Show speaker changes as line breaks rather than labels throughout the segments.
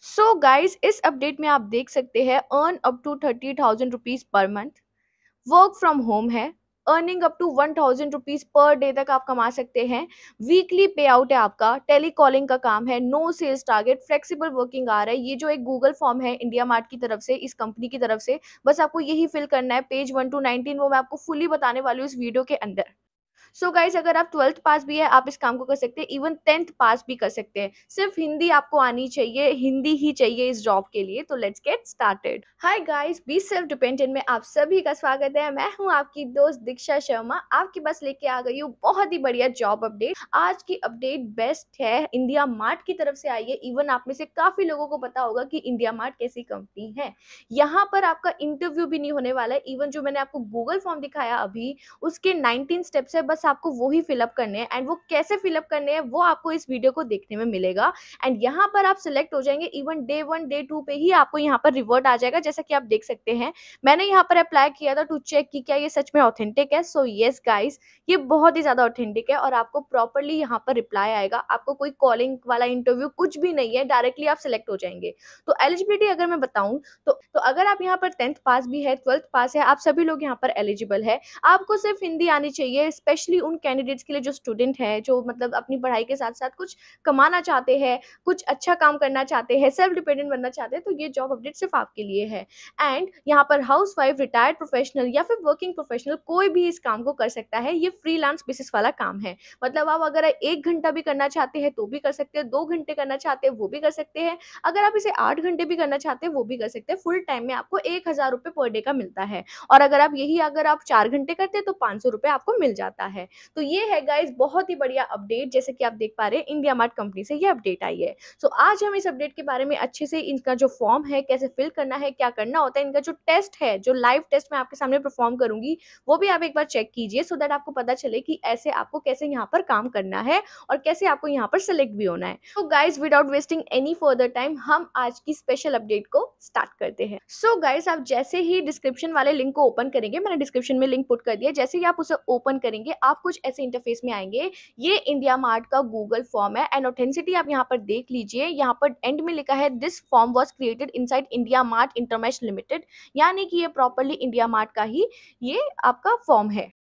So guys, इस update में आप देख सकते हैं earn up to 30,000 rupees per month. Work from home है। Earning up to 1,000 rupees per day तक आप कमा सकते हैं। वीकली पे आउट है आपका। टेलीकॉलिंग का काम है। No sales target. Flexible working आ रहा है। ये जो एक गूगल फॉर्म है इंडिया मार्ट की तरफ से, इस कंपनी की तरफ से, बस आपको यही फिल करना है। पेज 1 to 19 वो मैं आपको फुली बताने वाली हूँ इस वीडियो के अंदर। सो गाइज, अगर आप 12th पास भी है आप इस काम को कर सकते हैं। इवन 10th पास भी कर सकते हैं। सिर्फ हिंदी आपको आनी चाहिए, हिंदी ही चाहिए इस जॉब के लिए। तो let's get started. Hi guys, be self dependent में आप सभी का स्वागत है। मैं हूं आपकी दोस्त दीक्षा शर्मा, आपके पास लेके आ गई हूँ बहुत ही बढ़िया जॉब अपडेट। आज की अपडेट बेस्ट है, इंडिया मार्ट की तरफ से आई है। इवन आप में से काफी लोगों को पता होगा कि इंडिया मार्ट कैसी कंपनी है। यहाँ पर आपका इंटरव्यू भी नहीं होने वाला है। इवन जो मैंने आपको गूगल फॉर्म दिखाया अभी, उसके 19 स्टेप्स है, बस आपको वो ही फिलअप करने हैं। एंड वो कैसे फिलअप करने हैं वो आपको इस वीडियो को देखने में मिलेगा। एंड यहाँ पर आप सिलेक्ट हो जाएंगे। इवन डे 1 डे 2 पे ही आपको यहाँ पर रिवर्ट आ जाएगा। जैसा कि आप देख सकते हैं, मैंने यहाँ पर अप्लाई किया था टू चेक कि क्या ये सच में ऑथेंटिक है। सो यस गाइस, ये बहुत ही ज्यादा ऑथेंटिक है और आपको प्रॉपरली यहाँ पर रिप्लाई आएगा। आपको कोई कॉलिंग वाला इंटरव्यू कुछ भी नहीं है, डायरेक्टली आप सिलेक्ट हो जाएंगे। तो एलिजिबिलिटी अगर मैं बताऊं तो अगर आप यहाँ पर 10th पास भी है, 12th पास है, आप सभी लोग यहाँ पर एलिजिबल है। आपको सिर्फ हिंदी आनी चाहिए। स्पेशली उन कैंडिडेट्स के लिए जो स्टूडेंट है, जो मतलब अपनी पढ़ाई के साथ साथ कुछ कमाना चाहते हैं, कुछ अच्छा काम करना चाहते हैं, सेल्फ डिपेंडेंट बनना चाहते हैं, तो ये जॉब अपडेट सिर्फ आपके लिए है। एंड यहाँ पर हाउस वाइफ, रिटायर्ड प्रोफेशनल या फिर वर्किंग प्रोफेशनल कोई भी इस काम को कर सकता है। ये फ्रीलांस बेसिस वाला काम है। मतलब आप अगर 1 घंटा भी करना चाहते हैं तो भी कर सकते हैं, 2 घंटे करना चाहते हैं वो भी कर सकते हैं, अगर आप इसे 8 घंटे भी करना चाहते हैं वो भी कर सकते हैं। फुल टाइम में आपको 1,000 रुपये पर डे का मिलता है। और अगर आप 4 घंटे करते हैं तो 500 रुपये आपको मिल जाता है। तो ये है गाइज बहुत ही बढ़िया अपडेट। जैसे कि आप देख पा रहे हैं, इंडिया मार्ट कंपनी से ये अपडेट आई है। सो आज हम इस अपडेट के बारे में अच्छे से, इनका जो फॉर्म है कैसे फिल करना है, क्या करना होता है, इनका जो टेस्ट है, जो लाइव टेस्ट मैं आपके सामने परफॉर्म करूंगी, वो भी आप एक बार चेक कीजिए। सो दैट आपको पता चले कि ऐसे आपको कैसे यहाँ पर काम करना है और कैसे आपको यहाँ पर सिलेक्ट भी होना है। तो guys, without wasting any further time, हम आज की स्पेशल अपडेट को स्टार्ट करते हैं। सो गाइज, आप जैसे ही डिस्क्रिप्शन वाले लिंक को ओपन करेंगे, मैंने डिस्क्रिप्शन में लिंक पुट कर दिया, जैसे ही आप उसे ओपन करेंगे आप कुछ ऐसे इंटरफेस में आएंगे। ये इंडिया मार्ट का गूगल फॉर्म है। एंड ऑथेंटिसिटी आप यहाँ पर देख लीजिए। यहाँ पर एंड में लिखा है this form was created inside India mart Intermesh limited, यानी कि ये प्रॉपरली इंडिया मार्ट का ही ये आपका फॉर्म है।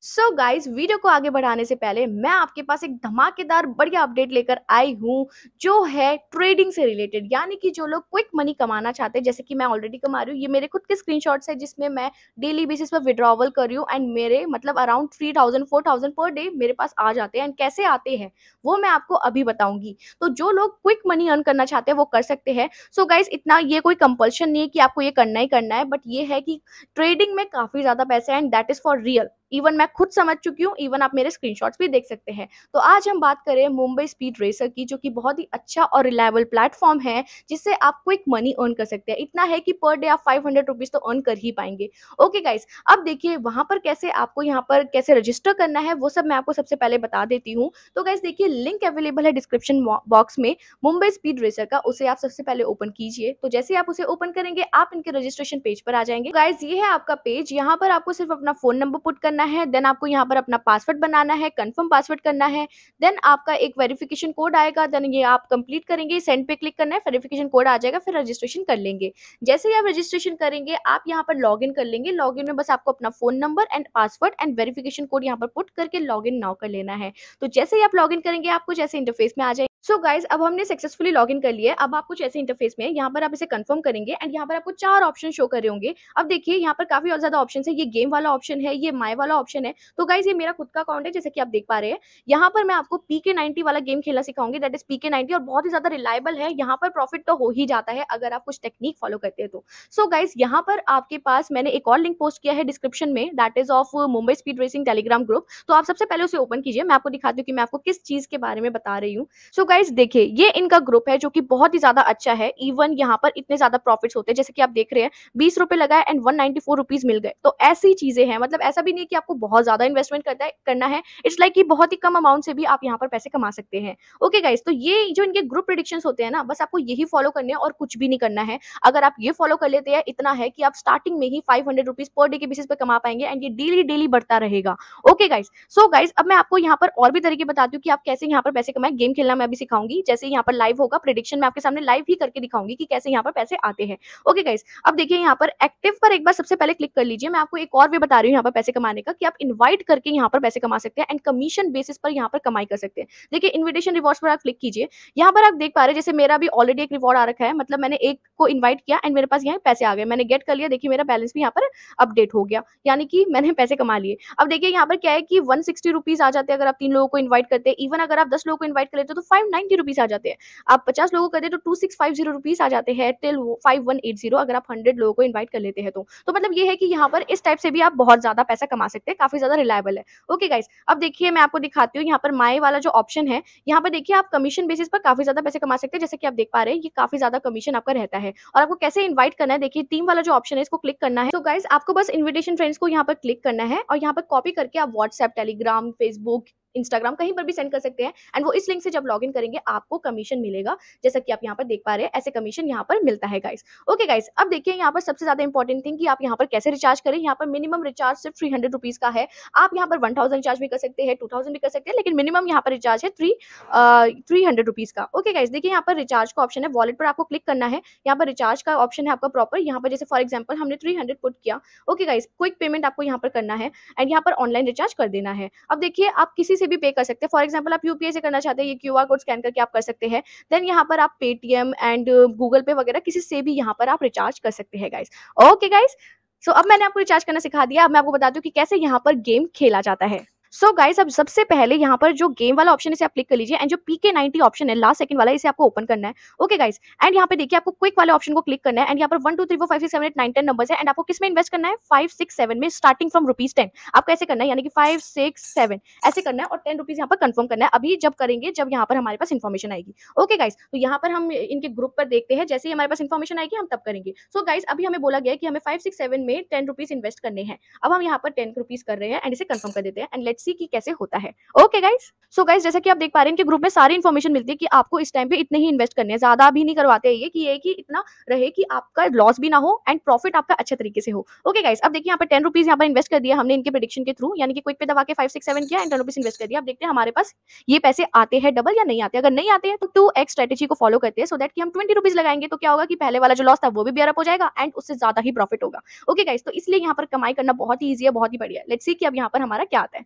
सो गाइज, वीडियो को आगे बढ़ाने से पहले मैं आपके पास एक धमाकेदार बढ़िया अपडेट लेकर आई हूँ, जो है ट्रेडिंग से रिलेटेड। यानी कि जो लोग क्विक मनी कमाना चाहते हैं, जैसे कि मैं ऑलरेडी कमा रही हूँ, ये मेरे खुद के स्क्रीनशॉट्स है जिसमें मैं डेली बेसिस पर विड्रॉवल कर रही हूँ। एंड मेरे मतलब अराउंड 3,000 4,000 पर डे मेरे पास आ जाते हैं। एंड कैसे आते हैं वो मैं आपको अभी बताऊंगी। तो जो लोग क्विक मनी अर्न करना चाहते हैं वो कर सकते हैं। सो गाइज, इतना ये कोई कंपल्शन नहीं है कि आपको ये करना ही करना है, बट ये है कि ट्रेडिंग में काफी ज्यादा पैसा है and that is for real. Even मैं खुद समझ चुकी हूँ। इवन आप मेरे स्क्रीनशॉट्स भी देख सकते हैं। तो आज हम बात करें मुंबई स्पीड रेसर की, जो कि बहुत ही अच्छा और रिलायबल प्लेटफॉर्म है जिससे आप क्विक मनी अर्न कर सकते हैं। इतना है कि पर डे आप 500 रुपीज तो अर्न कर ही पाएंगे। ओके गाइस, अब देखिए वहां पर कैसे आपको यहाँ पर कैसे रजिस्टर करना है वो सब मैं आपको सबसे पहले बता देती हूँ। तो गाइस देखिए, लिंक अवेलेबल है डिस्क्रिप्शन बॉक्स में मुंबई स्पीड रेसर का, उसे आप सबसे पहले ओपन कीजिए। तो जैसे आप उसे ओपन करेंगे आप इनके रजिस्ट्रेशन पेज पर आ जाएंगे। गाइस, ये है आपका पेज। यहाँ पर आपको सिर्फ अपना फोन नंबर पुट करना है, देन आपको यहाँ पर अपना पासवर्ड बनाना है, कंफर्म पासवर्ड करना है, देन आपका एक वेरिफिकेशन कोड आएगा, देन ये आप कंप्लीट करेंगे, सेंड पे क्लिक करना है, वेरिफिकेशन कोड आ जाएगा, फिर रजिस्ट्रेशन कर लेंगे। जैसे ही आप रजिस्ट्रेशन करेंगे आप यहाँ पर लॉग इन कर लेंगे। लॉग इन में बस आपको अपना phone number and password and verification code यहाँ पर पुट करके लॉग इन नाउ कर लेना है। तो जैसे ही आप लॉग इन करेंगे आप कुछ ऐसे इंटरफेस में आ जाएंगे। सो गाइज, अब हमने सक्सेसफुली लॉग इन कर लिया है। अब आप कुछ ऐसे इंटरफेस में यहाँ पर आप इसे कंफर्म करेंगे एंड यहाँ पर आपको 4 ऑप्शन शो कर रहे होंगे। अब देखिए यहाँ पर काफी और ज्यादा ऑप्शन है। ये गेम वाला ऑप्शन है, ये माई वाला ऑप्शन है। तो गाइज, ये मेरा खुद का अकाउंट है जैसे कि आप देख पा रहे हैं। यहाँ पर मैं आपको PK90 वाला गेम खेलना सिखाऊंगी, दैट इज PK90, और बहुत ही ज्यादा रिलायबल है। यहाँ पर प्रॉफिट तो हो ही जाता है अगर आप कुछ टेक्निक फॉलो करते हैं तो। सो गाइज, यहाँ पर आपके पास मैंने एक और लिंक पोस्ट किया है डिस्क्रिप्शन में, that is of Mumbai speed racing Telegram group. तो आप सबसे पहले उसे ओपन कीजिए। मैं आपको दिखाती हूँ कि मैं आपको किस चीज के बारे में बता रही हूँ। सो गाइज देखिए, ये इनका ग्रुप है जो कि बहुत ही ज्यादा अच्छा है। इवन यहाँ पर इतने ज्यादा प्रॉफिट्स होते हैं, जैसे कि आप देख रहे हैं 20 रुपए लगाए एंड 194 रुपीज मिल गए। तो ऐसी चीजें हैं, मतलब ऐसा भी नहीं है कि आपको बहुत ज्यादा इन्वेस्टमेंट करना है। इट्स लाइक कि बहुत ही कम अमाउंट से भी आप यहाँ पर पैसे कमा सकते हैं। ओके गाइस, तो ये जो इनके ग्रुप प्रेडिक्शंस होते हैं ना, बस आपको यही फॉलो करने हैं और कुछ भी नहीं करना है। अगर आप ये फॉलो कर लेते हैं, इतना है कि आप स्टार्टिंग में ही 500 रुपीज पर डे के बेसिस पे कमा पाएंगे एंड ये डेली डेली बढ़ता रहेगा। ओके गाइस, सो गाइस अब मैं आपको यहाँ पर और भी तरीके बताती हूँ कि आप कैसे यहाँ पर पैसे कमाएं। गेम खेलना मैं अभी सिखाऊंगी। जैसे यहाँ पर लाइव होगा प्रेडिक्शन, मैं आपके सामने लाइव ही करके दिखाऊंगी कि कैसे यहाँ पर पैसे आते हैं। ओके गाइस, अब देखिए यहाँ पर एक्टिव पर एक बार सबसे पहले क्लिक कर लीजिए। मैं आपको एक और वे बता रही हूँ यहाँ पर पैसे कमाने का, कि आप इन्वाइट करके यहाँ पर पैसे कमा सकते हैं एंड कमीशन बेसिस पर यहाँ पर कमाई कर सकते हैं। देखिए इन्विटेशन रिवॉर्ड्स पर आप क्लिक कीजिए। यहाँ पर आप देख पा रहे हैं जैसे मेरा भी ऑलरेडी एक रिवॉर्ड आ रखा है, मतलब मैंने एक को इन्वाइट किया एंड मेरे पास यहाँ पैसे आ गए, मैंने गेट कर लिया। देखिए मेरा बैलेंस भी यहाँ पर अपडेट हो गया, यानी कि मैंने पैसे कमा लिए। अब देखिए यहाँ पर क्या है कि 160 रुपीज आ जाते हैं अगर आप 3 लोगों को इन्वाइट करते हैं। इवन अगर आप 10 लोगों को इन्वाइट कर लेते हो तो 590 रुपीज आ जाते हैं। आप 50 लोगों को करते हैं तो 2650 रुपीज आ जाते हैं टिल 5180 अगर आप 100 लोगों को इन्वाइट कर लेते हैं तो मतलब ये है कि यहाँ पर इस टाइप से भी आप बहुत ज्यादा पैसा कमा सकते हैं, काफी ज्यादा रिलायबल है। ओके गाइस, अब देखिए मैं आपको दिखाती हूँ यहाँ पर माई वाला जो ऑप्शन है, यहाँ पर देखिए आप कमीशन बेसिस पर काफी ज्यादा पैसे कमा सकते हैं। जैसे कि आप देख पा रहे हैं ये काफी ज्यादा कमीशन आपका रहता है। और आपको कैसे इन्वाइट करना है, देखिए टीम वाला जो ऑप्शन है इसको क्लिक करना है। तो गाइस आपको बस इन्विटेशन फ्रेंड्स को यहाँ पर क्लिक करना है और यहाँ पर कॉपी करके आप व्हाट्सएप, टेलीग्राम, फेसबुक, इंस्टाग्राम कहीं पर भी सेंड कर सकते हैं एंड वो इस लिंक से जब लॉगिन करेंगे आपको कमीशन मिलेगा। जैसा कि आप यहाँ पर देख पा रहे हैं ऐसे कमीशन यहाँ पर मिलता है गाइस। ओके गाइस, अब देखिए यहाँ पर सबसे ज्यादा इंपॉर्टेंट थिंग कि आप यहाँ पर कैसे रिचार्ज करें। यहाँ पर मिनिमम रिचार्ज सिर्फ 300 रुपीज का है। आप यहाँ पर 1000 रिचार्ज भी कर सकते हैं, 2000 भी कर सकते हैं, लेकिन मिनिमम यहाँ पर रिचार्ज है 300 रुपीज का। ओके गाइस, देखिए यहाँ पर रिचार्ज का ऑप्शन है, वॉलेट पर आपको क्लिक करना है। यहाँ पर रिचार्ज का ऑप्शन है आपका प्रॉपर, यहाँ पर जैसे फॉर एग्जाम्पल हमने 300 पुट किया। ओके गाइस, क्विक पेमेंट आपको यहाँ पर करना है एंड यहाँ पर ऑनलाइन रिचार्ज कर देना है। अब देखिए आप किसी से भी पे कर सकते हैं, फॉर एग्जाम्पल आप यूपीआई से करना चाहते हैं, ये क्यूआर कोड स्कैन करके आप कर सकते हैं। देन यहाँ पर आप पेटीएम एंड गूगल पे वगैरह किसी से भी यहाँ पर आप रिचार्ज कर सकते हैं गाइस। ओके गाइस, सो अब मैंने आपको रिचार्ज करना सिखा दिया। अब मैं आपको बता दूं कि कैसे यहाँ पर गेम खेला जाता है। सो गाइस, अब सबसे पहले यहाँ पर जो गेम वाला ऑप्शन है इसे आप क्लिक कर लीजिए एंड जो PK90 ऑप्शन है लास्ट सेकंड वाला इसे आपको ओपन करना है। ओके गाइस, एंड यहाँ पे देखिए आपको क्विक वाले ऑप्शन को क्लिक करना है एंड यहाँ पर 1 2 3 4 5 6 7 8 9 10 नंबर्स है एंड आपको किस में इन्वेस्ट करना है 5 6 7 में, स्टार्टिंग फ्रॉम ₹10। आपको ऐसे करना है, यानी कि 5 6 7 ऐसे करना है और 10 रुपीज यहाँ पर कंफर्म करना है। अभी जब करेंगे जब यहाँ पर हमारे पास इन्फॉर्मेशन आएगी। ओके गाइस, तो यहाँ पर हम इनके ग्रुप पर देखते हैं, जैसे ही हमारे पास इन्फॉर्मेशन आएगी हम तब करेंगे। सो गाइस, अभी हमें बोला गया है कि हमें 5 6 7 में 10 रुपीज इन्वेस्ट करने हैं। अब हम यहाँ पर 10 रुपीज कर रहे हैं एंड इसे कंफर्म कर देते हैं एंड लेट्स सी कि कैसे होता है। ओके गाइस, सो गाइस जैसा कि आप देख पा रहे हैं इनके ग्रुप में सारी इन्फॉर्मेशन मिलती है कि आपको इस टाइम पे इतने ही इन्वेस्ट करने हैं, ज्यादा भी नहीं करवाते ये कि इतना रहे कि आपका लॉस भी ना हो एंड प्रॉफिट आपका अच्छे तरीके से हो। ओके गाइस, अब देखिए यहाँ पर 10 रुपीज यहाँ पर इन्वेस्ट कर दिया हमने इनके प्रेडिक्शन के थ्रू, यानी कि क्विक पे दबा के 5 6 7 किया एंड 10 रुपीज इन्वेस्ट कर दिया। अब देखते हैं हमारे पास ये पैसे आते हैं डबल या नहीं आते। अगर नहीं आते हैं तो 2x स्ट्रेटेजी को फॉलो करते हैं, सो दैट कि हम 20 रुपीज लगाएंगे तो क्या होगा कि पहले वाला जो लॉस था वो भी बेयर अप हो जाएगा एंड उससे ज्यादा ही प्रॉफिट होगा। ओके गाइस, तो इसलिए यहाँ पर कमाई करना बहुत ही ईजी है, बहुत ही बढ़िया है। लेट्स सी कि अब यहाँ पर हमारा क्या आता है।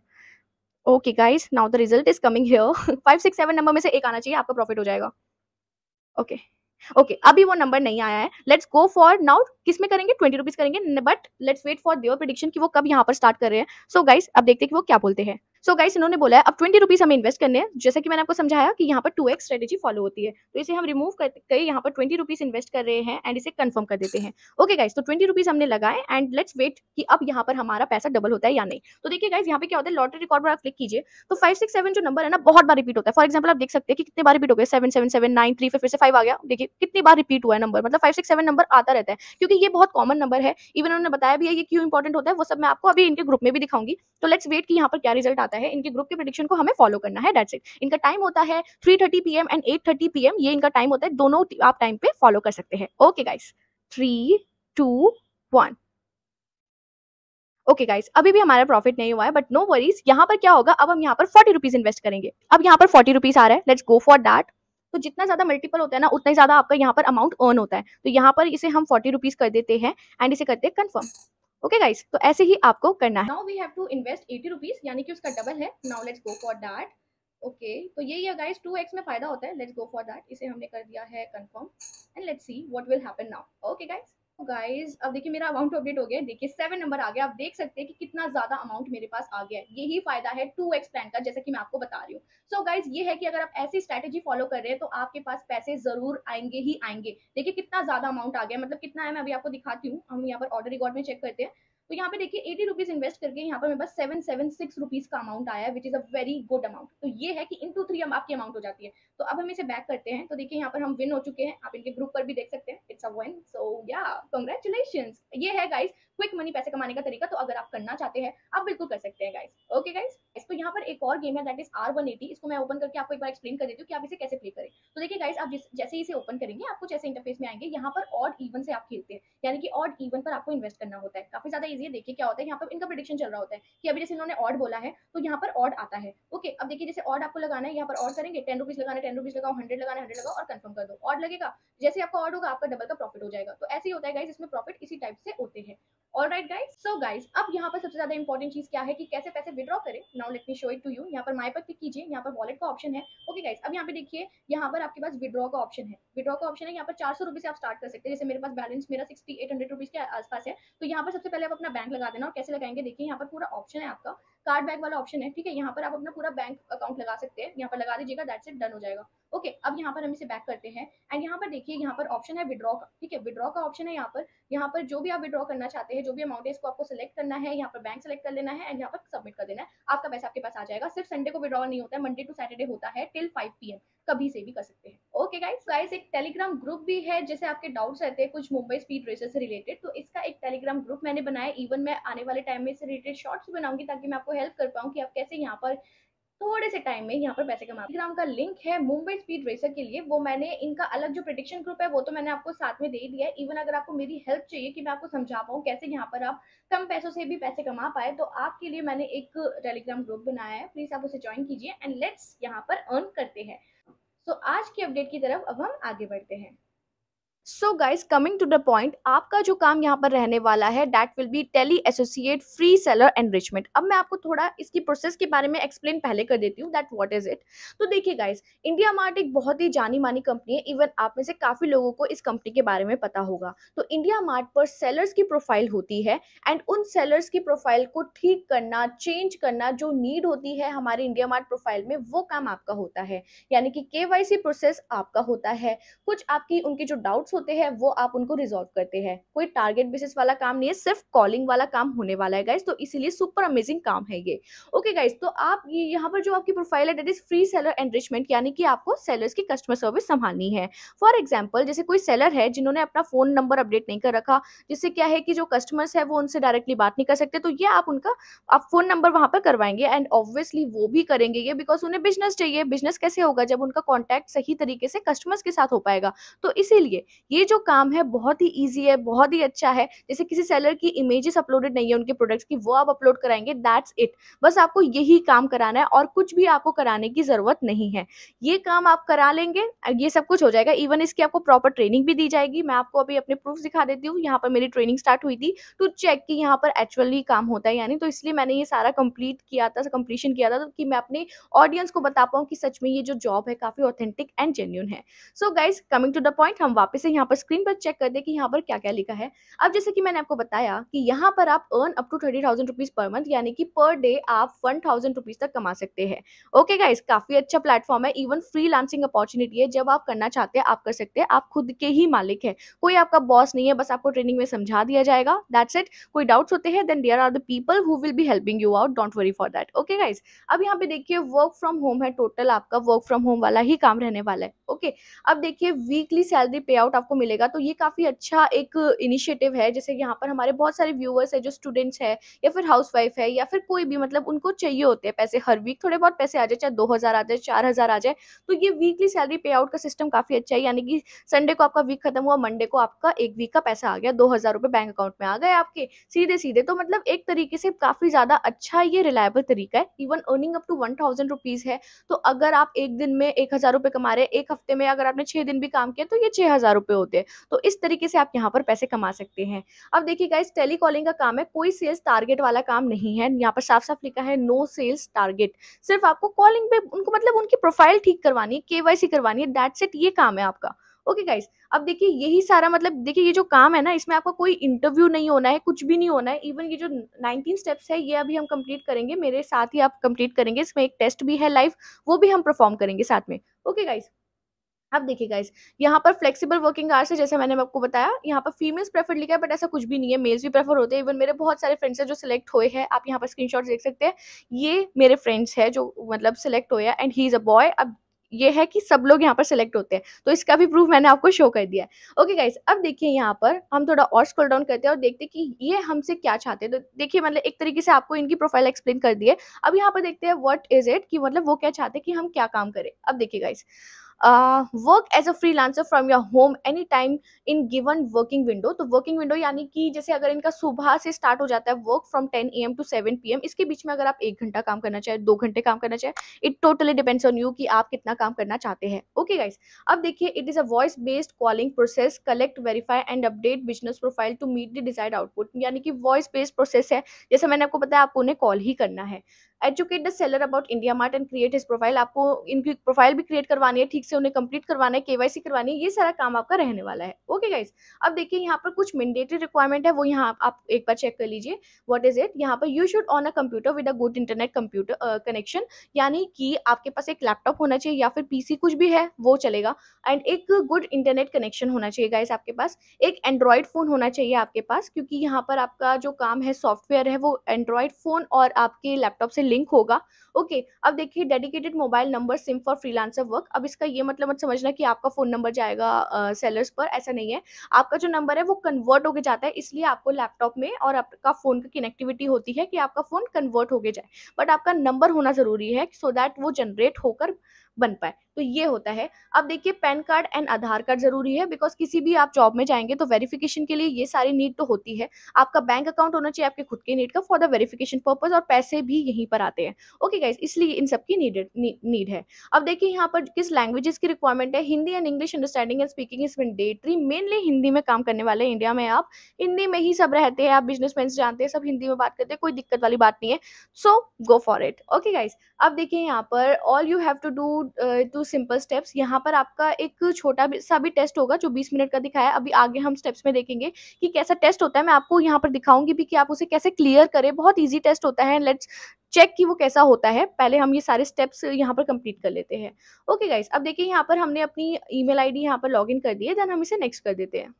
Okay guys, now the result is coming here. 5 6 7 number में से एक आना चाहिए, आपका प्रॉफिट हो जाएगा। ओके ओके, अभी वो नंबर नहीं आया है। लेट्स गो फॉर नाउ, किस में करेंगे 20 रुपीज करेंगे, but let's wait for their prediction कि वो कब यहाँ पर स्टार्ट कर रहे हैं। सो गाइस अब देखते हैं कि वो क्या बोलते हैं। सो गाइस इन्होंने बोला है अब 20 रुपीज हमें इन्वेस्ट करने हैं। जैसे कि मैंने आपको समझाया कि यहाँ पर 2x स्ट्रेटेजी फॉलो होती है, तो इसे हम रिमूव करके यहाँ पर 20 रुपीज इन्वेस्ट कर रहे हैं एंड इसे कंफर्म कर देते हैं। ओके गाइस, तो 20 रुपीज हमने लगाए एंड लेट्स वेट कि अब यहाँ पर हमारा पैसा डबल होता है या नहीं। तो देखिए गाइस यहाँ पे क्या होता है, लॉटरी रिकॉर्ड पर आप क्लिक कीजिए तो 5 6 7 जो नंबर है ना बहुत बार रिपीट होता है। फॉर एग्जाम्पल आप देख सकते हैं कि कितने बार रिपीट हो गए, 7 7 7 9 3 फिर से 5 आ गया। देखिए कितनी बार रिपीट हुआ है नंबर, मतलब 5 6 7 नंबर आता रहता है क्योंकि ये बहुत कॉमन नंबर है। इवन उन्होंने बताया भी है ये क्यों इंपॉर्टेंट होता है, वो सब मैं आपको अभी इनके ग्रुप में भी दिखाऊंगी। तो लेट्स वेट कि यहाँ पर क्या रिजल्ट आता है। इनके ग्रुप के प्रेडिक्शन को हमें फॉलो करना है, दैट्स इट। इनका टाइम होता है 3:30 PM एंड 8:30 PM, ये इनका टाइम होता है, दोनों आप टाइम पे फॉलो कर सकते हैं। Okay guys, 3 2 1। ओके गाइस, अभी भी हमारा प्रॉफिट नहीं हुआ है बट नो वरीज। यहाँ पर क्या होगा, अब हम यहाँ पर 40 रुपीज इन्वेस्ट करेंगे। अब यहाँ पर 40 रुपीज आ रहा है, लेट्स गो फॉर दैट। तो जितना ज्यादा मल्टीपल होता है ना उतना ही ज्यादा आपका यहाँ पर अमाउंट अर्न होता है। तो यहाँ पर इसे हम 40 रुपीज कर देते हैं एंड इसे करते हैं कंफर्म। ओके गाइस, तो ऐसे ही आपको करना है। Now we have to invest 80 rupees, यानी कि उसका डबल है। Now let's go for that. Okay, तो यही है गाइस, 2x में फायदा होता है। लेट्स गो फॉर दैट, इसे हमने कर दिया है confirm and let's see what will happen now. Okay guys, guys अब देखिए मेरा अमाउंट अपडेट हो गया है। देखिए 7 नंबर आ गया। आप देख सकते हैं कि कितना ज्यादा अमाउंट मेरे पास आ गया है। यही फायदा है 2x प्लान का, जैसा कि मैं आपको बता रही हूँ। सो गाइस ये है कि अगर आप ऐसी स्ट्रैटेजी फॉलो कर रहे हैं तो आपके पास पैसे जरूर आएंगे ही आएंगे। देखिए कितना ज्यादा अमाउंट आ गया, मतलब कितना है मैं अभी आपको दिखाती हूँ। हम यहाँ पर ऑर्डर रिकॉर्ड में चेक करते हैं तो यहाँ पे देखिए 80 रुपीज इन्वेस्ट करके यहाँ पर मेरे पास 776 रुपीज का अमाउंट आया है, which is a very good amount. तो ये है कि इंटू 3 आपकी अमाउंट हो जाती है। तो अब हम इसे बैक करते हैं तो देखिए यहाँ पर हम विन हो चुके हैं। आप इनके ग्रुप पर भी देख सकते हैं, इट्स अ विन। सो या कांग्रेचुलेशंस। ये है गाइस क्विक मनी पैसे कमाने का तरीका। तो अगर आप करना चाहते हैं आप बिल्कुल कर सकते हैं गाइस। ओके गाइस, इसको यहाँ पर एक और गेम है दैट इज R180। इसको मैं ओपन करके आपको एक बार एक्सप्लेन कर देती हूँ कि आप इसे कैसे प्ले करें। तो देखिए गाइस, आप जैसे ही इसे ओपन करेंगे आप कुछ ऐसे इंटरफेस में आएंगे। यहाँ पर ऑड इवन से आप खेलते हैं, यानी कि ऑड इवन पर आपको इन्वेस्ट करना होता है। काफी ज्यादा ईजी है। देखिए क्या होता है, यहाँ पर इनका प्रिडिक्शन चल रहा होता है कि अभी जैसे इन्होंने ऑड बोला है तो यहाँ पर ऑड आता है। ओके, अब देखिए जैसे ऑड आपको लगाना है, यहाँ पर ऑड करेंगे, 10 रुपीज लगाना है 10 रुपीज लगाओ, 100 लगाना है 100 लगाओ और कंफर्म कर दो, ऑड लगेगा। जैसे आपका ऑड होगा आपका डबल का प्रॉफिट हो जाएगा। तो ऐसे ही होता है गाइस, इसमें प्रॉफिट इसी टाइप से होते हैं। ऑलराइट गाइस, सो गाइस अब यहाँ पर सबसे ज्यादा इंपॉर्टेंट चीज क्या है कि कैसे पैसे विड्रॉ करें। Now let me show it to you. यहाँ पर माई पर क्लिक कीजिए, यहाँ पर वॉलेट का ऑप्शन है। ओके गाइस, अब यहाँ पे देखिए, यहाँ पर आपके पास विड्रॉ का ऑप्शन है। विड्रॉ का ऑप्शन है, यहाँ पर 400 रुपए से आप स्टार्ट कर सकते हैं। जैसे मेरे पास बैलेंस मेरा 6800 रुपीज के आसपास है, तो यहाँ पर सबसे पहले आप अपना बैंक लगा देना। और कैसे लगाएंगे, देखिए यहाँ पर पूरा ऑप्शन है आपका, कार्ड बैक वाला ऑप्शन है। ठीक है, यहाँ पर आप अपना पूरा बैंक अकाउंट लगा सकते हैं, यहाँ पर लगा दीजिएगा, दैट्स इट, डन हो जाएगा। ओके, अब यहाँ पर हम इसे बैक करते हैं एंड यहाँ पर देखिए, यहाँ पर ऑप्शन है विड्रॉ का। ठीक है, विड्रॉ का ऑप्शन है यहाँ पर जो भी आप विड्रॉ करना चाहते हैं, जो भी अमाउंट है, इसको आपको सिलेक्ट करना है, यहाँ पर बैंक सेलेक्ट कर लेना है एंड यहाँ पर सबमिट कर देना है। आपका पैसा आपके पास आ जाएगा। सिर्फ संडे को विड्रॉ नहीं होता है, मंडे टू सैटरडे होता है टिल 5 PM, कभी से भी कर सकते हैं। ओके गाइस एक टेलीग्राम ग्रुप भी है, जैसे आपके डाउट्स रहते हैं कुछ मुंबई स्पीड रेसर से रिलेटेड, तो इसका एक टेलीग्राम ग्रुप मैंने बनाया। इवन मैं आने वाले टाइम में इससे रिलेटेड शॉर्ट्स बनाऊंगी ताकि मैं आपको हेल्प कर पाऊँ कि आप कैसे यहाँ पर थोड़े से टाइम में यहाँ पर पैसे कमा। टेलीग्राम का लिंक है मुंबई स्पीड रेसर के लिए, वो मैंने इनका अलग जो प्रेडिक्शन ग्रुप है वो तो मैंने आपको साथ में दे दिया है। इवन अगर आपको मेरी हेल्प चाहिए कि मैं आपको समझा पाऊँ कैसे यहाँ पर आप कम पैसों से भी पैसे कमा पाए, तो आपके लिए मैंने एक टेलीग्राम ग्रुप बनाया है, प्लीज आप उसे ज्वाइन कीजिए एंड लेट्स यहाँ पर अर्न करते हैं। सो आज की अपडेट की तरफ अब हम आगे बढ़ते हैं। So guys coming to the point, आपका जो काम यहाँ पर रहने वाला है that will be tele associate free seller enrichment. अब मैं आपको थोड़ा इसकी प्रोसेस के बारे में एक्सप्लेन पहले कर देती हूँ दैट व्हाट इज इट। तो देखिए गाइज, इंडिया मार्ट एक बहुत ही जानी मानी कंपनी है। इवन आप में से काफी लोगों को इस कंपनी के बारे में पता होगा। तो इंडिया मार्ट पर सेलर्स की प्रोफाइल होती है एंड उन सेलर्स की प्रोफाइल को ठीक करना, चेंज करना, जो नीड होती है हमारे इंडिया मार्ट प्रोफाइल में, वो काम आपका होता है। यानी कि KYC प्रोसेस आपका होता है। कुछ आपकी उनके जो डाउट्स होते हैं वो आप उनको रिजॉल्व करते हैं। कोई टारगेट बेसिस वाला काम नहीं है, सिर्फ कॉलिंग वाला काम होने वाला है गाइस, तो इसीलिए सुपर अमेजिंग काम है ये। ओके गाइस, तो आप ये यहाँ पर जो आपकी प्रोफाइल है that is free seller enrichment, यानी कि आपको सेलर्स की कस्टमर सर्विस संभालनी है। फॉर एग्जाम्पल, जैसे कोई सेलर है जिन्होंने अपना फोन नंबर अपडेट नहीं कर रखा, जिससे क्या है कि जो कस्टमर्स है वो उनसे डायरेक्टली बात नहीं कर सकते, तो ये आप उनका आप फोन नंबर वहां पर करवाएंगे एंड ऑब्वियसली वो भी करेंगे ये बिकॉज उन्हें बिजनेस चाहिए। बिजनेस कैसे होगा, जब उनका कॉन्टैक्ट सही तरीके से कस्टमर्स के साथ हो पाएगा। तो इसीलिए ये जो काम है बहुत ही ईजी है, बहुत ही अच्छा है। जैसे किसी सेलर की इमेजेस अपलोडेड नहीं है उनके प्रोडक्ट्स की, वो आप अपलोड कराएंगे, दैट्स इट। बस आपको यही काम कराना है और कुछ भी आपको कराने की जरूरत नहीं है। ये काम आप करा लेंगे, ये सब कुछ हो जाएगा। इवन इसकी आपको प्रॉपर ट्रेनिंग भी दी जाएगी। मैं आपको अभी अपने प्रूफ दिखा देती हूँ। यहाँ पर मेरी ट्रेनिंग स्टार्ट हुई थी टू चेक कि यहाँ पर एक्चुअली काम होता है यानी, तो इसलिए मैंने ये सारा कंप्लीशन किया था तो कि मैं अपने ऑडियंस को बता पाऊँ कि सच में ये जो जॉब है काफी ऑथेंटिक एंड जेन्युइन है। So guys coming to the point, हम वापस से यहाँ पर स्क्रीन पर चेक कर दे कि यहाँ पर क्या क्या लिखा है। अब जैसे कि मैंने आपको बताया कि यहाँ पर आप earn up to 30,000 rupees per month, यानी कि पर डे आप 1,000 रुपीज तक कमा सकते हैं। ओके गाइस, काफी अच्छा प्लेटफॉर्म है। इवन फ्रीलांसिंग अपॉर्चुनिटी है, जब आप करना चाहते हैं आप कर सकते हैं। आप खुद के ही मालिक है, कोई आपका बॉस नहीं है, बस आपको ट्रेनिंग में समझा दिया जाएगा, दैट्स इट। कोई डाउट्स होते हैं then there are the people who will be helping you out, don't worry for that. Okay guys, अब यहाँ पे देखिए वर्क फ्रॉम होम है, टोटल आपका वर्क फ्रॉम होम वाला ही काम रहने वाला है। ओके, अब देखिए वीकली सैलरी पे आउट आपको मिलेगा, तो ये काफी अच्छा एक इनिशिएटिव है। जैसे यहाँ पर हमारे बहुत सारे व्यूअर्स है जो स्टूडेंट्स है या फिर हाउसवाइफ है या फिर कोई भी, मतलब उनको चाहिए होते हैं पैसे हर वीक, थोड़े बहुत पैसे आ जाए, चाहे 2,000 आ जाए, 4,000 आ जाए, तो ये वीकली सैलरी पे आउट का सिस्टम काफी अच्छा है। यानी कि संडे को आपका वीक खत्म हुआ, मंडे को आपका एक वीक का पैसा आ गया, 2,000 रुपए बैंक अकाउंट में आ गए आपके सीधे सीधे। तो मतलब एक तरीके से काफी ज्यादा अच्छा ये रिलायबल तरीका है। Even earning up to 1,000 rupees है, तो अगर आप एक दिन में 1,000 रुपए कमा रहे हैं, एक हफ्ते में अगर आपने 6 दिन भी काम किया तो ये 6,000 रुपए होते हैं। तो इस तरीके से आप यहाँ पर पैसे कमा सकते हैं। अब देखिए गाइस, टेली कॉलिंग का काम है, कोई सेल्स टारगेट वाला काम नहीं है। यहाँ पर साफ साफ लिखा है नो सेल्स टारगेट। सिर्फ आपको कॉलिंग पे उनको, मतलब उनकी प्रोफाइल ठीक करवानी है, KYC करवानी है, दैट्स इट। ये काम है आपका। ओके गाइस, अब देखिए यही सारा, मतलब देखिए ये जो काम है ना, इसमें आपका कोई इंटरव्यू नहीं होना है, कुछ भी नहीं होना है। इवन ये जो 19 स्टेप्स है ये अभी हम कंप्लीट करेंगे, मेरे साथ ही आप कंप्लीट करेंगे। इसमें एक टेस्ट भी है लाइव, वो भी हम परफॉर्म करेंगे साथ में। ओके गाइस, अब देखिए गाइस, यहाँ पर फ्लेक्सिबल वर्किंग आवर्स है, जैसे मैंने आपको बताया। यहाँ पर फीमेल्स प्रेफर लिखा है, बट ऐसा कुछ भी नहीं है, मेल्स भी प्रेफर होते हैं। इवन मेरे बहुत सारे फ्रेंड्स हैं जो सिलेक्ट हुए हैं, आप यहाँ पर स्क्रीनशॉट देख सकते हैं। ये मेरे फ्रेंड्स हैं जो मतलब सिलेक्ट हुए हैं and he is a boy. अब ये है कि सब लोग यहाँ पर सिलेक्ट होते हैं, तो इसका भी प्रूफ मैंने आपको शो कर दिया है। ओके गाइस, अब देखिए यहाँ पर हम थोड़ा और स्क्रॉल डाउन करते हैं और देखते हैं कि ये हमसे क्या चाहते हैं। तो देखिए मतलब एक तरीके से आपको इनकी प्रोफाइल एक्सप्लेन कर दी है। अब यहाँ पर देखते हैं व्हाट इज इट, कि मतलब वो क्या चाहते हैं कि हम क्या काम करें। अब देखिए guys, work as a freelancer from your home any time in given working window. तो वर्किंग विंडो यानी कि जैसे अगर इनका सुबह से स्टार्ट हो जाता है work from 10 AM to 7 PM, इसके बीच में अगर आप 1 घंटा काम करना चाहे, 2 घंटे काम करना चाहे, it totally depends on you कि आप कितना काम करना चाहते हैं। ओके गाइस, अब देखिए, it is a voice based calling process, collect verify and update business profile to meet the desired output. यानी कि वॉइस बेस्ड प्रोसेस है, जैसे मैंने आपको बताया आपको उन्हें कॉल ही करना है। Educate the seller about India mart and create his profile, आपको इनकी प्रोफाइल भी क्रिएट करवानी है, ठीक से उन्हें कंप्लीट करवाना है, केवाईसी करवानी है, ये सारा काम आपका रहने वाला है। ओके गाइस, अब देखिए यहाँ पर कुछ मैंडेटरी रिक्वायरमेंट है, वो यहाँ आप एक बार चेक कर लीजिए। What is it? यहाँ पर you should on a computer with a good internet computer connection, यानी कि आपके पास एक लैपटॉप होना चाहिए या फिर पीसी, कुछ भी है वो चलेगा, एंड एक गुड इंटरनेट कनेक्शन होना चाहिए गाइस आपके पास। एक एंड्रॉयड फोन होना चाहिए आपके पास, क्योंकि यहाँ पर आपका जो काम है सॉफ्टवेयर है वो एंड्रॉयड फोन और आपके लैपटॉप से लिंक होगा। ओके, अब देखिए, dedicated mobile number SIM for freelancer work. अब इसका ये मतलब मत समझना कि आपका फोन नंबर जाएगा सेलर्स पर, ऐसा नहीं है। आपका जो नंबर है वो कन्वर्ट होके जाता है, इसलिए आपको लैपटॉप में और आपका फोन की कनेक्टिविटी होती है कि आपका फोन कन्वर्ट होके जाए, बट आपका नंबर होना जरूरी है सो दैट वो जनरेट होकर बन पाए। तो ये होता है। अब देखिए, pan card and Aadhaar card जरूरी है, बिकॉज किसी भी आप जॉब में जाएंगे तो वेरिफिकेशन के लिए ये सारी नीड तो होती है। आपका बैंक अकाउंट होना चाहिए आपके खुद के नीड का फॉर द वेरिफिकेशन पर्पज, और पैसे भी यहीं पर आते हैं। ओके गाइस, इसलिए इन सब की नीड है। अब देखिए यहाँ पर किस लैंग्वेजेस की रिक्वायरमेंट है। Hindi and English understanding and speaking is mandatory. Mainly Hindi में काम करने वाले इंडिया में, आप हिंदी में ही सब रहते हैं, आप बिजनेसमैन जानते हैं, सब हिंदी में बात करते हैं, कोई दिक्कत वाली बात नहीं है। So go for it. Okay guys, अब देखिए यहाँ पर all you have to do two simple steps. यहाँ पर आपका एक छोटा सा भी टेस्ट होगा जो 20 मिनट का दिखाया है। अभी आगे हम स्टेप्स में देखेंगे कि कैसा टेस्ट होता है, मैं आपको यहाँ पर दिखाऊंगी भी कि आप उसे कैसे क्लियर करें। बहुत इजी टेस्ट होता है, लेट्स चेक कि वो कैसा होता है। पहले हम ये सारे स्टेप्स यहाँ पर कंप्लीट कर लेते हैं। ओके गाइस, अब देखिए यहाँ पर हमने अपनी ईमेल आईडी यहाँ पर लॉग इन कर दी है, देन हम इसे नेक्स्ट कर देते हैं।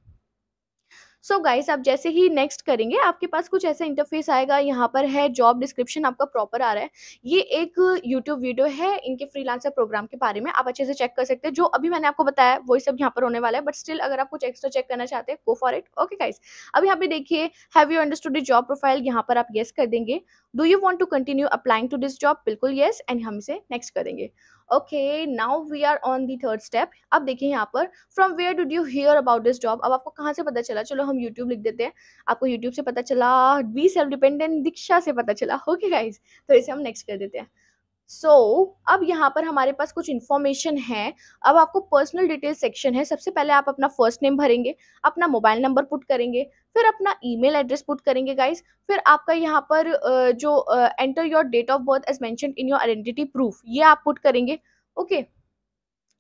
सो गाइस, आप जैसे ही नेक्स्ट करेंगे आपके पास कुछ ऐसा इंटरफेस आएगा। यहाँ पर है जॉब डिस्क्रिप्शन, आपका प्रॉपर आ रहा है। ये एक यूट्यूब वीडियो है इनके फ्रीलांसर प्रोग्राम के बारे में, आप अच्छे से चेक कर सकते हैं। जो अभी मैंने आपको बताया वही सब यहाँ पर होने वाला है, बट स्टिल अगर आप कुछ एक्स्ट्रा चेक करना चाहते हैं, go for it. Okay guys, अब यहाँ पे देखिए, have you understood the job profile, यहाँ पर आप येस कर देंगे। Do you want to continue applying to this job, बिल्कुल येस, एंड हम इसे नेक्स्ट करेंगे। Okay, now we are on the third step. अब देखिए यहाँ पर from where did you hear about this job, अब आपको कहाँ से पता चला। चलो हम यूट्यूब लिख देते हैं। आपको यूट्यूब से पता चला, बी सेल्फ डिपेंडेंट दीक्षा से पता चला। ओके गाइस, तो इसे हम नेक्स्ट कर देते हैं। सो अब यहाँ पर हमारे पास कुछ इन्फॉर्मेशन है। अब आपको पर्सनल डिटेल सेक्शन है। सबसे पहले आप अपना फर्स्ट नेम भरेंगे, अपना मोबाइल नंबर पुट करेंगे, फिर अपना ईमेल एड्रेस पुट करेंगे गाइस। फिर आपका यहाँ पर जो enter your date of birth as mentioned in your identity proof, ये आप पुट करेंगे। ओके,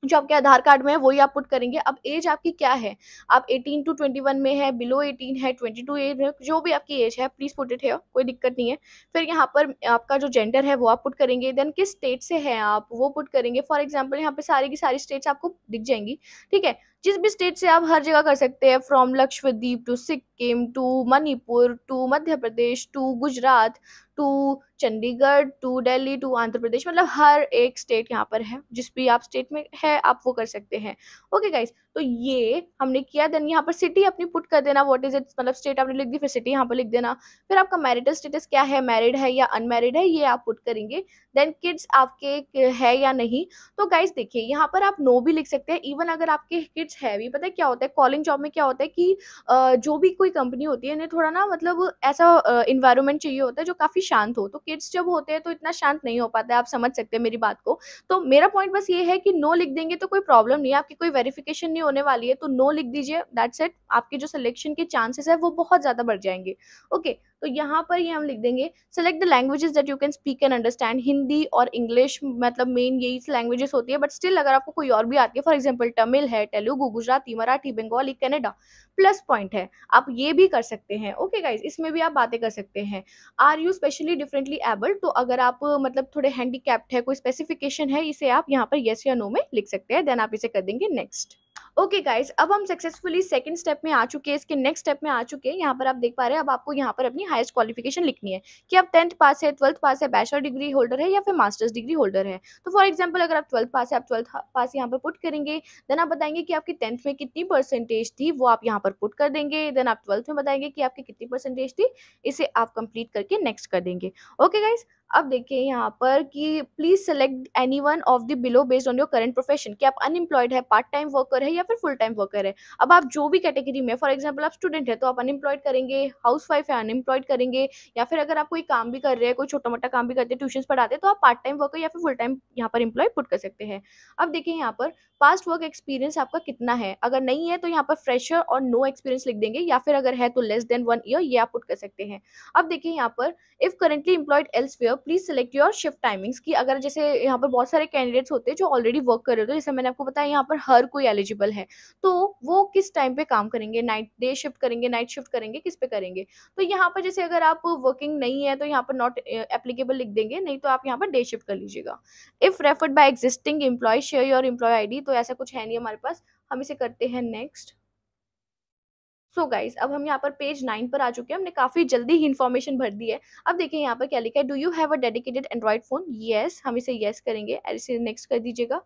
जो आपके आधार कार्ड में है वही आप पुट करेंगे। अब एज आपकी क्या है, आप 18 टू 21 में है, बिलो 18 है, 22 एज है, जो भी आपकी एज है प्लीज पुट इट है, कोई दिक्कत नहीं है। फिर यहाँ पर आपका जो जेंडर है वो आप पुट करेंगे। देन किस स्टेट से हैं आप वो पुट करेंगे। फॉर एग्जाम्पल यहाँ पे सारी की सारी स्टेट्स आपको दिख जाएंगी, ठीक है। जिस भी स्टेट से आप हर जगह कर सकते हैं, from Lakshadweep to Sikkim to Manipur to Madhya Pradesh to Gujarat to Chandigarh to Delhi to Andhra Pradesh, मतलब हर एक स्टेट यहाँ पर है। जिस भी आप स्टेट में है आप वो कर सकते हैं। ओके गाइस, तो ये हमने किया। देन यहाँ पर सिटी अपनी पुट कर देना, व्हाट इज इट, मतलब स्टेट आपने लिख दी, फिर सिटी यहाँ पर लिख देना। फिर आपका मैरिटल स्टेटस क्या है, मैरिड है या अनमैरिड है, ये आप पुट करेंगे। देन किड्स आपके है या नहीं। तो गाइस देखिए, यहाँ पर आप नो भी लिख सकते हैं, इवन अगर आपके किड्स है भी। पता है क्या होता है, कॉलिंग जॉब में क्या होता है कि जो भी कोई कंपनी होती है इन्हें थोड़ा ना मतलब ऐसा इन्वायरमेंट चाहिए होता है जो काफी शांत हो। तो किड्स जब होते हैं तो इतना शांत नहीं हो पाता है, आप समझ सकते हैं मेरी बात को। तो मेरा पॉइंट बस ये है कि नो लिख देंगे तो कोई प्रॉब्लम नहीं है, आपकी कोई वेरिफिकेशन नहीं होने वाली है, तो नो लिख दीजिए, दैट्स इट। आपके जो सिलेक्शन के चांसेस है वो बहुत ज्यादा बढ़ जाएंगे। ओके, तो यहाँ पर ये हम लिख देंगे, select the languages that you can speak and understand. Hindi और इंग्लिश मतलब मेन यही लैंग्वेजेस होती है, बट स्टिल अगर आपको कोई और भी आती है, फॉर एग्जाम्पल तमिल है, तेलुगु, गुजराती, मराठी, बंगाली, कन्नड़ा, प्लस पॉइंट है, आप ये भी कर सकते हैं। ओके गाइज, इसमें भी आप बातें कर सकते हैं। Are you specially differently abled, तो अगर आप मतलब थोड़े हैंडीकैप्ड है, कोई स्पेसिफिकेशन है, इसे आप यहाँ पर येस या नो में लिख सकते हैं। देन आप इसे कर देंगे नेक्स्ट। ओके गाइज, अब हम सक्सेसफुली सेकंड स्टेप में आ चुके हैं, इसके नेक्स्ट स्टेप में आ चुके हैं। यहाँ पर आप देख पा रहे हैं, अब आपको यहाँ पर अपनी हाईएस्ट क्वालिफिकेशन लिखनी है कि आप 10th पास है, 12th पास है, बैचलर डिग्री होल्डर है या फिर मास्टर्स डिग्री होल्डर है। तो फॉर एग्जाम्पल अगर आप 12th पास है, आप 12th पास यहाँ पर पुट करेंगे। देन आप बताएंगे कि आपकी 10th में कितनी परसेंटेज थी, वो आप यहाँ पर पुट कर देंगे। देन आप 12th में बताएंगे कि आपकी कितनी परसेंटेज थी, इसे आप कंप्लीट करके नेक्स्ट कर देंगे। ओके गाइज, अब देखिए यहाँ पर कि please select any one of the below based on your current profession, कि आप अनएम्प्लॉयड है, पार्ट टाइम वर्कर है या फिर फुल टाइम वर्कर है। अब आप जो भी कैटेगरी में, फॉर एग्जाम्पल आप स्टूडेंट है तो आप अनएम्प्लॉयड करेंगे, हाउस वाइफ है अनएम्प्लॉयड करेंगे, या फिर अगर आप कोई काम भी कर रहे हैं, कोई छोटा मोटा काम भी करते हैं, ट्यूशन पढ़ाते हैं, तो आप पार्ट टाइम वर्कर या फिर फुल टाइम यहाँ पर एम्प्लॉय पुट कर सकते हैं। अब देखिए यहाँ पर पास्ट वर्क एक्सपीरियंस आपका कितना है, अगर नहीं है तो यहाँ पर फ्रेशर और नो एक्सपीरियंस लिख देंगे, या फिर अगर है तो लेस देन 1 ईयर, ये आप पुट कर सकते हैं। अब देखिए यहाँ पर if currently employed elsewhere please select your shift timings, की अगर जैसे यहाँ पर बहुत सारे कैंडिडेट्स होते हैं जो ऑलरेडी वर्क कर रहे होते हैं, जैसे मैंने आपको बताया यहाँ पर हर कोई एलिजिबल है, तो वो किस टाइम पे काम करेंगे, नाइट डे शिफ्ट करेंगे, नाइट शिफ्ट करेंगे, किस पे करेंगे। तो यहाँ पर जैसे अगर आप वर्किंग नहीं है तो यहाँ पर नॉट एप्लीकेबल लिख देंगे, नहीं तो आप यहाँ पर डे शिफ्ट कर लीजिएगा। If referred by existing employee share your employee ID, तो ऐसा कुछ है नहीं हमारे पास, हम इसे करते हैं नेक्स्ट। सो गाइज अब हम यहाँ पर पेज 9 पर आ चुके हैं, हमने काफी जल्दी ही इन्फॉर्मेशन भर दी है। अब देखिए यहाँ पर क्या लिखा है, do you have a dedicated Android phone, yes, हम इसे यस करेंगे, इसे नेक्स्ट कर दीजिएगा।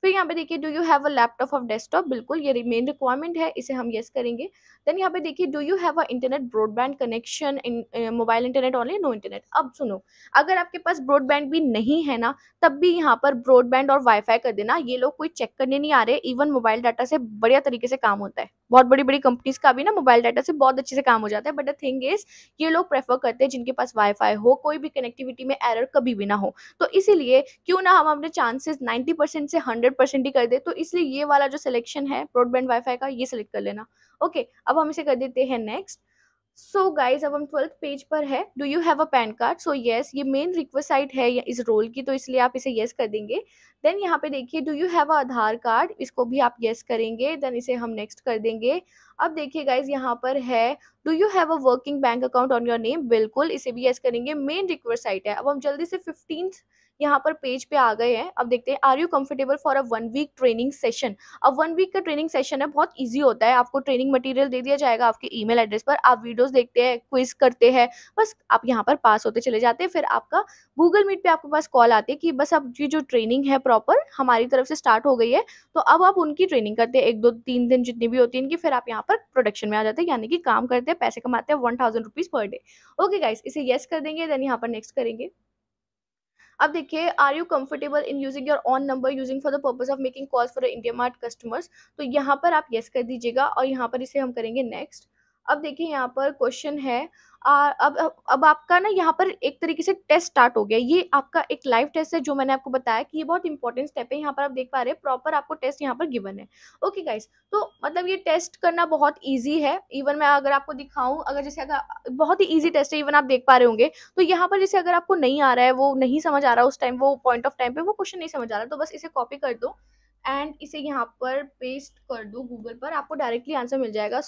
फिर यहाँ पे देखिए do you have a laptop off desktop, बिल्कुल ये मेन रिक्वायरमेंट है, इसे हम यस करेंगे। देन यहाँ पे देखिए do you have a internet broadband connection in mobile internet only, no internet. अब सुनो, अगर आपके पास ब्रॉडबैंड भी नहीं है ना, तब भी यहाँ पर ब्रॉडबैंड और वाईफाई कर देना, ये लोग कोई चेक करने नहीं आ रहे, इवन मोबाइल डाटा से बढ़िया तरीके से काम होता है, बहुत बड़ी बड़ी कंपनीज का भी ना मोबाइल डाटा से बहुत अच्छे से काम हो जाता है। बट द थिंग इज ये लोग प्रेफर करते हैं जिनके पास वाईफाई हो, कोई भी कनेक्टिविटी में एरर कभी भी ना हो। तो इसीलिए क्यों ना हम अपने चांसेस 90% से 100% ही कर दे, तो इसलिए ये वाला जो सिलेक्शन है ब्रॉडबैंड वाईफाई का, ये सिलेक्ट कर लेना। ओके, अब हम इसे कर देते हैं नेक्स्ट। सो गाइज अब हम 12th पेज पर है, do you have a pan card, so yes, ये मेन रिक्वेस्ट है इस रोल की, तो इसलिए आप इसे यस कर देंगे। देन यहाँ पे देखिए do you have a Aadhaar card, इसको भी आप यस करेंगे, देन इसे हम नेक्स्ट कर देंगे। अब देखिए गाइज यहाँ पर है do you have a working bank account on your name, बिल्कुल इसे भी यस करेंगे, मेन रिक्वेस्ट है। अब हम जल्दी से 15th यहाँ पर पेज पे आ गए हैं। अब देखते हैं are you comfortable for a 1 week training session. अब 1 वीक का ट्रेनिंग सेशन है, बहुत इजी होता है, आपको ट्रेनिंग मटेरियल दे दिया जाएगा आपके ईमेल एड्रेस पर, आप वीडियोस देखते हैं, क्विज करते हैं, बस आप यहाँ पर पास होते चले जाते हैं। फिर आपका गूगल मीट पे आपके पास कॉल आती है कि बस अब ये जो ट्रेनिंग है प्रॉपर हमारी तरफ से स्टार्ट हो गई है, तो अब आप उनकी ट्रेनिंग करते हैं 1 2 3 दिन जितनी भी होती है इनकी, फिर आप यहाँ पर प्रोडक्शन में आ जाते हैं, यानी कि काम करते हैं, पैसे कमाते हैं, 1000 rupees per day. Okay guys, इसे यस कर देंगे, देन यहाँ पर नेक्स्ट करेंगे। अब देखिए are you comfortable in using your own number using for the purpose of making calls for India mart customers, तो यहाँ पर आप यस कर दीजिएगा और यहाँ पर इसे हम करेंगे नेक्स्ट। अब देखिए यहाँ पर क्वेश्चन है अब आपका ना यहाँ पर एक तरीके से टेस्ट स्टार्ट हो गया, ये आपका एक लाइव टेस्ट है जो मैंने आपको बताया कि ये बहुत इंपॉर्टेंट स्टेप है, यहाँ पर आप देख पा रहे हैं प्रॉपर आपको टेस्ट यहाँ पर गिवन है। ओके गाइस, तो मतलब ये टेस्ट करना बहुत ईजी है, इवन मैं अगर आपको दिखाऊं, अगर जैसे अगर बहुत ही ईजी टेस्ट है, इवन आप देख पा रहे होंगे, तो यहाँ पर जैसे अगर आपको नहीं आ रहा है, वो नहीं समझ आ रहा उस टाइम, वो पॉइंट ऑफ टाइम पे वो क्वेश्चन नहीं समझ आ रहा, तो बस इसे कॉपी कर दो एंड इसे यहाँ पर पेस्ट कर दो गूगल पर, आपको डायरेक्टली आंसर मिल जाएगा।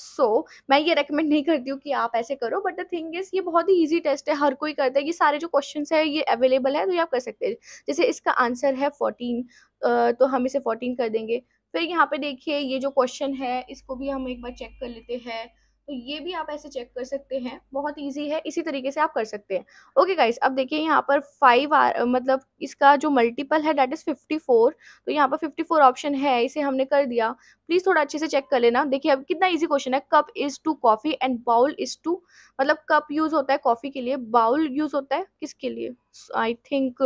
मैं ये रेकमेंड नहीं करती हूँ कि आप ऐसे करो, बट द थिंग इज ये बहुत ही इजी टेस्ट है, हर कोई करता है, ये सारे जो क्वेश्चन है ये अवेलेबल है, तो ये आप कर सकते हैं। जैसे इसका आंसर है 14, तो हम इसे 14 कर देंगे। फिर यहाँ पे देखिए ये जो क्वेश्चन है इसको भी हम एक बार चेक कर लेते हैं, तो ये भी आप ऐसे चेक कर सकते हैं, बहुत इजी है, इसी तरीके से आप कर सकते हैं। ओके गाइस, अब देखिए यहाँ पर 5 मतलब इसका जो मल्टीपल है दैट इज 54, तो यहाँ पर 54 ऑप्शन है, इसे हमने कर दिया। प्लीज थोड़ा अच्छे से चेक कर लेना। देखिए अब कितना इजी क्वेश्चन है, cup is to coffee and bowl is to, मतलब कप यूज होता है कॉफी के लिए, बाउल यूज होता है किसके लिए, आई थिंक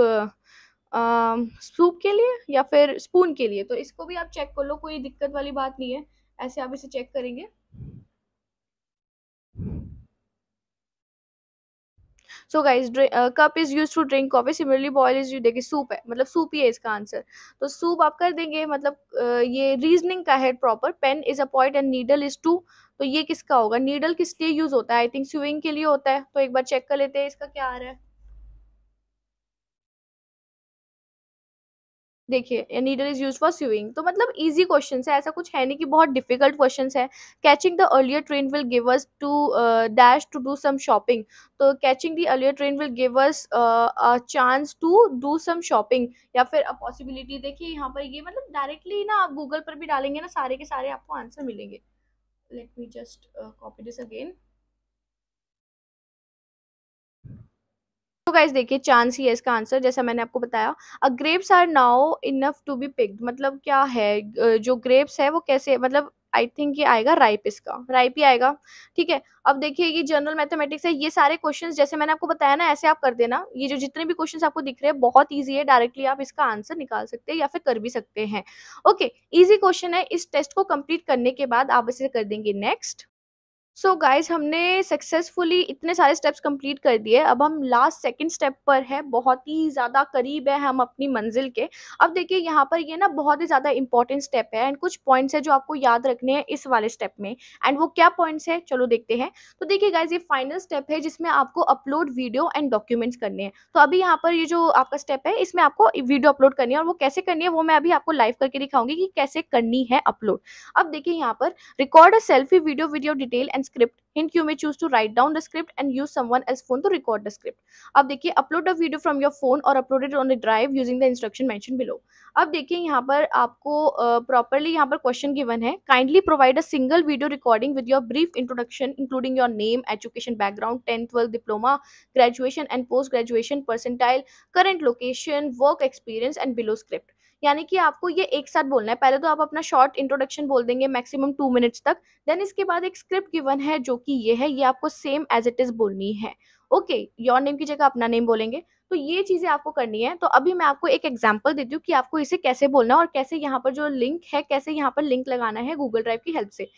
सूप के लिए या फिर स्पून के लिए, तो इसको भी आप चेक कर लो, कोई दिक्कत वाली बात नहीं है, ऐसे आप इसे चेक करेंगे। So guys cup is use to drink coffee, similarly bowl is you, देखिए सूप है, मतलब सूप ही है इसका आंसर, तो सूप आप कर देंगे, मतलब ये रीजनिंग का है proper. Pen is a point and needle is to, तो ये किसका होगा, नीडल किस लिए यूज होता है, आई थिंक स्विंग के लिए होता है, तो एक बार चेक कर लेते हैं इसका क्या आ रहा है। देखिए needle is use for swing, तो मतलब इजी क्वेश्चन है, ऐसा कुछ है नहीं कि बहुत डिफिकल्ट क्वेश्चन है। Catching the earlier train will give us to dash to do some shopping, तो catching the earlier train will give us a chance to do some shopping, या फिर अ पॉसिबिलिटी। देखिए यहाँ पर ये मतलब डायरेक्टली ना आप गूगल पर भी डालेंगे ना, सारे के सारे आपको आंसर मिलेंगे। Let me just copy this again. तो गाइस देखिए चांस ही है इसका आंसर, जैसा मैंने आपको बताया। Grapes are now enough to be picked, मतलब क्या है, जो ग्रेप्स है वो कैसे, मतलब आई थिंक ये आएगा राइप, इसका राइप ही आएगा। ठीक है, अब देखिए ये जनरल मैथमेटिक्स है, ये सारे क्वेश्चंस जैसे मैंने आपको बताया ना ऐसे आप कर देना। ये जो जितने भी क्वेश्चंस आपको दिख रहे हैं बहुत ईजी है, डायरेक्टली आप इसका आंसर निकाल सकते हैं या फिर कर भी सकते हैं। ओके, इजी क्वेश्चन है। इस टेस्ट को कंप्लीट करने के बाद आप इसे कर देंगे नेक्स्ट। सो गाइस, हमने सक्सेसफुली इतने सारे स्टेप्स कंप्लीट कर दिए। अब हम लास्ट सेकंड स्टेप पर है, बहुत ही ज़्यादा करीब है हम अपनी मंजिल के। अब देखिए यहाँ पर ये ना बहुत ही ज़्यादा इंपॉर्टेंट स्टेप है एंड कुछ पॉइंट्स है जो आपको याद रखने हैं इस वाले स्टेप में। एंड वो क्या पॉइंट्स है, चलो देखते हैं। तो देखिए गाइस, ये फाइनल स्टेप है जिसमें आपको अपलोड वीडियो एंड डॉक्यूमेंट्स करने हैं। तो अभी यहाँ पर ये जो आपका स्टेप है इसमें आपको वीडियो अपलोड करनी है, और वो कैसे करनी है वो मैं अभी आपको लाइव करके दिखाऊंगी कि कैसे करनी है अपलोड। अब देखिए यहाँ पर record a selfie video with your detail and script. Hint, you may choose to write down the script and use someone else's phone to record the script. अब देखिए upload a video from your phone or upload it on a drive using the instruction mentioned below. अब देखिए यहाँ पर आपको properly यहाँ पर question given है, kindly provide a single video recording with your brief introduction including your name, education background, 10th 12th diploma, graduation and post graduation percentile, current location, work experience and below script. यानी कि आपको ये एक साथ बोलना है। पहले तो आप अपना शॉर्ट इंट्रोडक्शन बोल देंगे मैक्सिमम 2 मिनट्स तक, देन इसके बाद एक स्क्रिप्ट गिवन है जो कि ये है, ये आपको सेम एज इट इज बोलनी है। ओके, योर नेम की जगह अपना नेम बोलेंगे। तो ये चीजें आपको करनी है। तो अभी मैं आपको एक एग्जांपल देती हूँ कि आपको इसे कैसे बोलना है और कैसे यहाँ पर जो लिंक है कैसे यहाँ पर लिंक लगाना है गूगल ड्राइव की हेल्प से।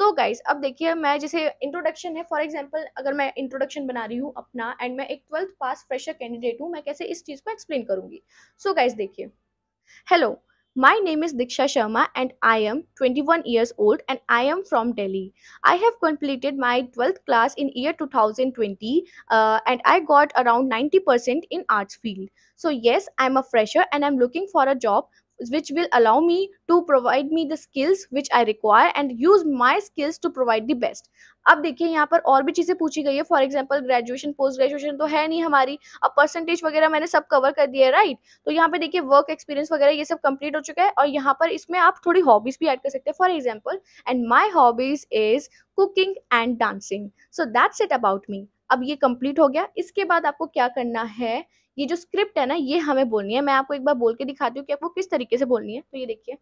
तो गाइस, अब देखिए मैं जैसे इंट्रोडक्शन है, फॉर एग्जांपल अगर मैं इंट्रोडक्शन बना रही हूँ अपना एंड मैं एक 12th पास फ्रेशर कैंडिडेट हूँ, मैं कैसे इस चीज को एक्सप्लेन करूंगी। सो गाइस देखिए, hello, my name is Diksha Sharma and I am 21 years old and I am from Delhi. I have completed my 12th class in year 2020 and I got around 90% in arts field. So yes, I'm a fresher and I'm looking for a job which will allow me to provide me the skills which I require and use my skills to provide the best. अब देखिए यहाँ पर और भी चीज़ें पूछी गई है, for example graduation post graduation तो है नहीं हमारी, अब परसेंटेज वगैरह मैंने सब कवर कर दिया है, राइट। तो यहाँ पे देखिए वर्क एक्सपीरियंस वगैरह ये सब कंप्लीट हो चुका है, और यहाँ पर इसमें आप थोड़ी हॉबीज भी ऐड कर सकते हैं, for example and my hobbies is cooking and dancing, so that's it about me. अब ये कंप्लीट हो गया। इसके बाद आपको क्या करना है, ये जो स्क्रिप्ट है ना ये हमें बोलनी है। मैं आपको एक बार बोल के दिखाती हूँ कि आपको किस तरीके से बोलनी है। तो ये देखिए,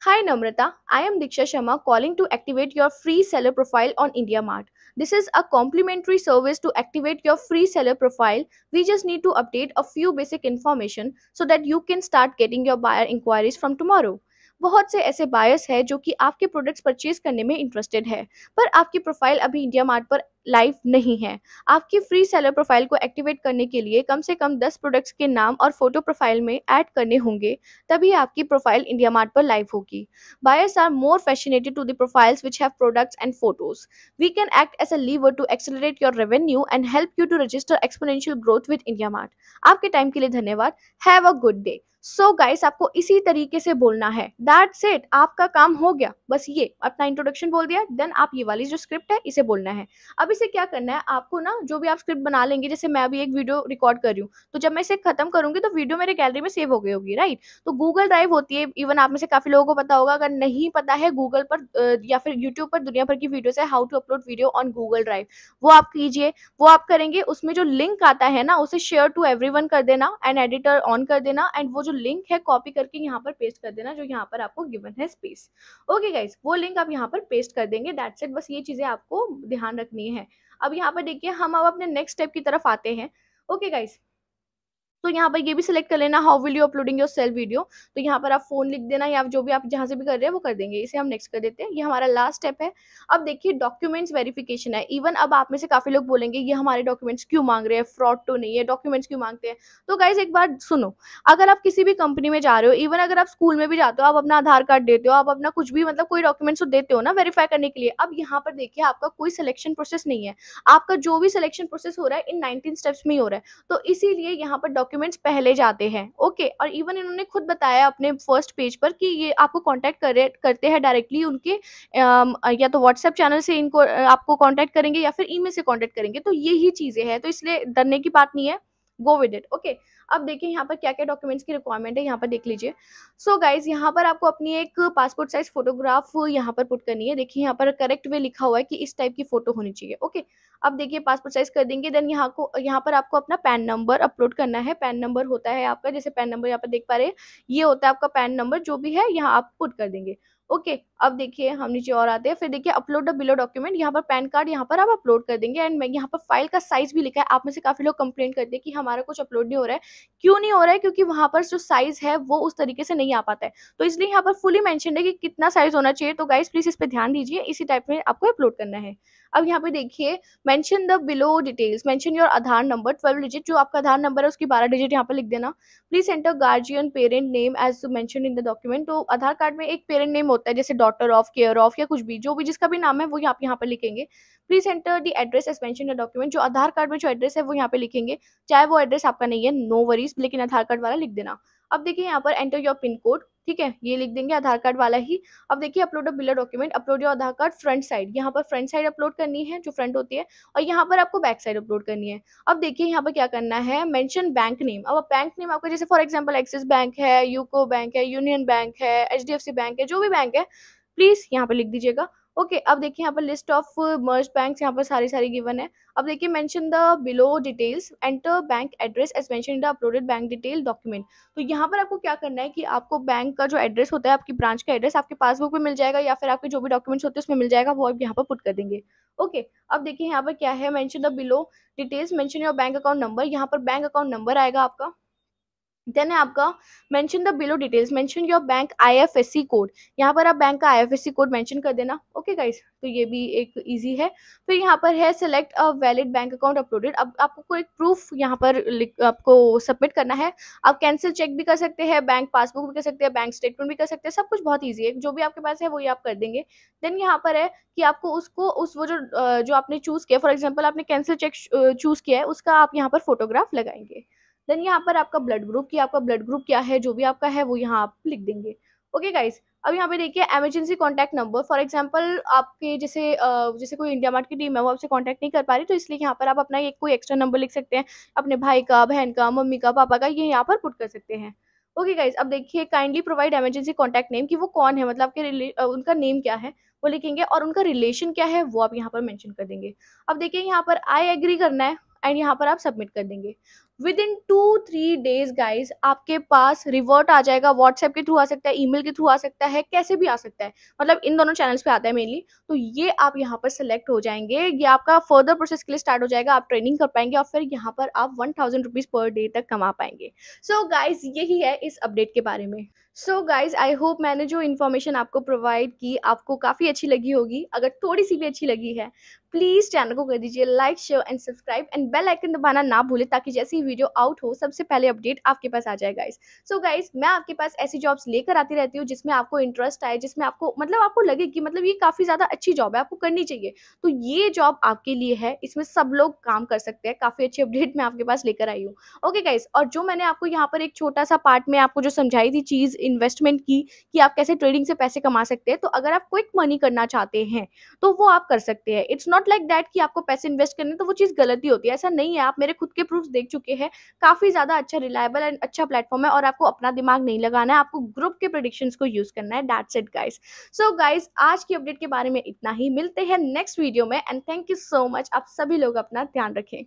Hi Namrata, I am Diksha Sharma calling to activate your free seller profile on IndiaMart. This is a complimentary service to activate your free seller profile. We just need to update a few basic information so that you can start getting your buyer inquiries from tomorrow. बहुत से ऐसे buyers हैं जो कि आपके products purchase करने में interested है, पर आपकी प्रोफाइल अभी इंडिया मार्ट पर लाइव नहीं है। आपकी फ्री सेलर प्रोफाइल को एक्टिवेट करने के लिए कम से कम 10 प्रोडक्ट्स के नाम और फोटो प्रोफाइल में ऐड करने होंगे, तभी आपकी प्रोफाइल इंडिया मार्ट पर लाइव होगी। Buyers are more fascinated to the profiles which have products and photos. We can act as a lever to accelerate your revenue and help you to register exponential growth with IndiaMart. आपके time के लिए धन्यवाद। Have a good day. So guys, आपको इसी तरीके से बोलना है। दैट्स इट, आपका काम हो गया। बस ये अपना इंट्रोडक्शन बोल दिया, देन आप ये वाली जो स्क्रिप्ट है इसे बोलना है। अब इसे क्या करना है आपको ना, जो भी आप स्क्रिप्ट बना लेंगे, जैसे मैं अभी एक वीडियो रिकॉर्ड कर रही हूँ, तो जब मैं इसे खत्म करूंगी तो वीडियो मेरे गैलरी में सेव हो गई होगी, राइट। तो गूगल ड्राइव होती है, इवन आप में से काफी लोगों को पता होगा, अगर नहीं पता है गूगल पर या फिर यूट्यूब पर दुनिया भर की वीडियोस है how to upload video on Google drive, वो आप कीजिए। वो आप करेंगे, उसमें जो लिंक आता है ना उसे शेयर टू एवरीवन कर देना एंड एडिटर ऑन कर देना, एंड वो जो लिंक है कॉपी करके यहाँ पर पेस्ट कर देना जो यहाँ पर आपको गिवन है स्पेस। ओके गाइस, वो लिंक आप यहाँ पर पेस्ट कर देंगे। दैट्स इट, बस ये चीजें आपको ध्यान रखनी है। अब यहाँ पर देखिए, हम अब अपने नेक्स्ट स्टेप की तरफ आते हैं। ओके गाइस, तो यहाँ पर ये भी सिलेक्ट कर लेना, how will you uploading your self video. तो यहाँ पर आप फोन लिख देना या जो भी आप जहाँ से भी कर रहे हैं वो कर देंगे। इसे हम नेक्स्ट कर देते हैं, ये हमारा लास्ट स्टेप है। अब देखिए, डॉक्यूमेंट्स वेरिफिकेशन है। इवन अब आप में से काफी लोग बोलेंगे ये हमारे डॉक्यूमेंट्स क्यों मांग रहे हैं, फ्रॉड तो नहीं है, डॉक्यूमेंट्स क्यों मांगते हैं। तो गाइज एक बात सुनो, अगर आप किसी भी कंपनी में जा रहे हो, इवन अगर आप स्कूल में भी जाते हो, आप अपना आधार कार्ड देते हो, आप अपना कुछ भी मतलब कोई डॉक्यूमेंट्स तो देते हो ना वेरीफाई करने के लिए। अब यहाँ पर देखिए, आपका कोई सिलेक्शन प्रोसेस नहीं है, आपका जो भी सिलेक्शन प्रोसेस हो रहा है इन 19 स्टेप्स में ही हो रहा है। तो इसीलिए यहाँ पर डॉक्यूमेंट्स पहले जाते हैं। ओके, और इवन इन्होंने खुद बताया अपने फर्स्ट पेज पर कि ये आपको कांटेक्ट करते हैं डायरेक्टली उनके या तो व्हाट्सएप चैनल से इनको आपको कांटेक्ट करेंगे या फिर ईमेल से कांटेक्ट करेंगे। तो यही चीजें हैं, तो इसलिए डरने की बात नहीं है, गो विद इट। ओके, अब देखिए यहाँ पर क्या क्या डॉक्यूमेंट्स की रिक्वायरमेंट है, यहाँ पर देख लीजिए। सो गाइज, यहाँ पर आपको अपनी एक पासपोर्ट साइज फोटोग्राफ यहाँ पर पुट करनी है। देखिए यहाँ पर करेक्ट वे लिखा हुआ है कि इस टाइप की फोटो होनी चाहिए। ओके, अब देखिए पासपोर्ट साइज कर देंगे, देन यहाँ पर आपको अपना पैन नंबर अपलोड करना है। पैन नंबर होता है आपका, जैसे पैन नंबर यहाँ पर देख पा रहे हैं, ये होता है आपका पैन नंबर, जो भी है यहाँ आप पुट कर देंगे। ओके, अब देखिए हम नीचे और आते हैं, फिर देखिए अपलोड द बिलो डॉक्यूमेंट, यहाँ पर पैन कार्ड यहाँ पर आप अपलोड कर देंगे। एंड मैं यहाँ पर फाइल का साइज भी लिखा है। आप में से काफी लोग कंप्लेंट करते हैं कि हमारा कुछ अपलोड नहीं हो रहा है। क्यों नहीं हो रहा है? क्योंकि वहां पर जो साइज है वो उस तरीके से नहीं आ पाता है, तो इसलिए यहाँ पर फुली मेंशन है कि कितना साइज होना चाहिए। तो गाइस प्लीज इस पे ध्यान दीजिए, इसी टाइप में आपको अपलोड करना है। अब यहाँ पे देखिए mention the below details, mention your Aadhaar number 12 digit, जो आपका आधार नंबर है उसकी 12 डिजिट यहाँ पर लिख देना। Please enter guardian parent name as mention in the document. तो आधार कार्ड में एक पेरेंट नेम होता है, जैसे डॉटर ऑफ, केयर ऑफ, या कुछ भी, जो भी जिसका भी नाम है वो आप यहाँ पर लिखेंगे। Please enter the address as mention in the document, जो आधार कार्ड में जो एड्रेस है वो यहाँ पे लिखेंगे, चाहे वो एड्रेस आपका नहीं है, नो वरीज, लेकिन आधार कार्ड वाला लिख देना। अब देखिए यहाँ पर एंटर योर पिन कोड, ठीक है, ये लिख देंगे आधार कार्ड वाला ही। अब देखिए upload a bill document, upload your Aadhaar card front side, यहाँ पर फ्रंट साइड अपलोड करनी है जो फ्रंट होती है, और यहाँ पर आपको बैक साइड अपलोड करनी है। अब देखिए यहाँ पर क्या करना है, मेंशन बैंक नेम। अब बैंक नेम आपका जैसे फॉर एग्जांपल एक्सिस बैंक है, यूको बैंक है, यूनियन बैंक है, एचडीएफसी बैंक है, जो भी बैंक है प्लीज यहाँ पे लिख दीजिएगा। ओके, अब देखिए यहाँ पर लिस्ट ऑफ मर्ज बैंक्स यहाँ पर सारी गिवन है। अब देखिए mention the below details, enter bank address as mention in the uploaded bank detail document. तो यहाँ पर आपको क्या करना है कि आपको बैंक का जो एड्रेस होता है, आपकी ब्रांच का एड्रेस आपके पासबुक में मिल जाएगा, या फिर आपके जो भी डॉक्यूमेंट्स होते हैं उसमें मिल जाएगा, वो आप यहाँ पर पुट कर देंगे। ओके, अब देखिए यहाँ पर क्या है, mention the below details, mention your bank account number, यहाँ पर बैंक अकाउंट नंबर आएगा आपका। देन है आपका mention the below details, mention your bank IFSC code, यहाँ पर आप बैंक का आईएफएससी कोड मेंशन कर देना। ओके गाइस, तो ये भी एक इजी है। फिर यहाँ पर है select a valid bank account uploaded. अब आपको कोई प्रूफ यहाँ पर आपको सबमिट करना है। आप कैंसिल चेक भी कर सकते हैं, बैंक पासबुक भी कर सकते हैं, बैंक स्टेटमेंट भी कर सकते हैं, सब कुछ बहुत ईजी है, जो भी आपके पास है वही आप कर देंगे। देन यहाँ पर है कि आपको उसको वो जो आपने चूज किया, फॉर एग्जाम्पल आपने कैंसिल चेक चूज किया है, उसका आप यहाँ पर फोटोग्राफ लगाएंगे। देन यहाँ पर आपका ब्लड ग्रुप, कि आपका ब्लड ग्रुप क्या है, जो भी आपका है वो यहाँ आप लिख देंगे। ओके गाइस, अब यहाँ पे देखिए emergency contact number, for example आपके जैसे कोई इंडिया मार्ट की टीम है वो आपसे कॉन्टैक्ट नहीं कर पा रही, तो इसलिए यहाँ पर आप अपना एक कोई एक्स्ट्रा नंबर लिख सकते हैं, अपने भाई का, बहन का, मम्मी का, पापा का, ये यहाँ पर पुट कर सकते हैं। ओके गाइस, अब देखिए kindly provide emergency contact name, कि वो कौन है, मतलब उनका नेम क्या है वो लिखेंगे, और उनका रिलेशन क्या है वो आप यहाँ पर मेंशन कर देंगे। अब देखिए यहाँ पर आई एग्री करना है, एंड यहाँ पर आप सबमिट कर देंगे। विद इन 2-3 डेज गाइज आपके पास रिवर्ट आ जाएगा, व्हाट्सएप के थ्रू आ सकता है, ईमेल के थ्रू आ सकता है, कैसे भी आ सकता है, मतलब इन दोनों चैनल्स पे आता है मेनली। तो ये आप यहाँ पर सेलेक्ट हो जाएंगे, ये आपका फर्दर प्रोसेस के लिए स्टार्ट हो जाएगा, आप ट्रेनिंग कर पाएंगे, और फिर यहाँ पर आप 1000 रुपीज पर डे तक कमा पाएंगे। सो गाइज यही है इस अपडेट के बारे में। सो गाइज आई होप मैंने जो इन्फॉर्मेशन आपको प्रोवाइड की आपको काफ़ी अच्छी लगी होगी। अगर थोड़ी सी भी अच्छी लगी है प्लीज चैनल को कर दीजिए like, share and subscribe, and bell icon दबाना ना भूलें, ताकि जैसे ही वीडियो आउट हो सबसे पहले अपडेट आपके पास आ जाए गाइस। सो गाइस मैं आपके पास ऐसी जॉब्स लेकर आती रहती हूँ जिसमें आपको इंटरेस्ट आए, जिसमें आपको मतलब आपको लगे कि मतलब ये काफी ज्यादा अच्छी जॉब है, आपको करनी चाहिए, तो ये जॉब आपके लिए है, इसमें सब लोग काम कर सकते हैं। काफी अच्छी अपडेट मैं आपके पास लेकर आई हूँ। ओके गाइस, और जो मैंने आपको यहाँ पर एक छोटा सा पार्ट में आपको जो समझाई थी चीज इन्वेस्टमेंट की, कि आप कैसे ट्रेडिंग से पैसे कमा सकते हैं, तो अगर आप क्विक मनी करना चाहते हैं तो वो आप कर सकते हैं। इट्स नॉट लाइक दैट कि आपको पैसे इन्वेस्ट करने तो वो चीज़ गलत ही होती है, ऐसा नहीं है। आप मेरे खुद के प्रूफ देख चुके हैं, काफ़ी ज़्यादा अच्छा रिलायबल एंड अच्छा प्लेटफॉर्म है, और आपको अपना दिमाग नहीं लगाना है, आपको ग्रुप के प्रेडिक्शंस को यूज़ करना है। That's it guys. So guys आज की अपडेट के बारे में इतना ही, मिलते हैं नेक्स्ट वीडियो में, and thank you so much. आप सभी लोग अपना ध्यान रखें।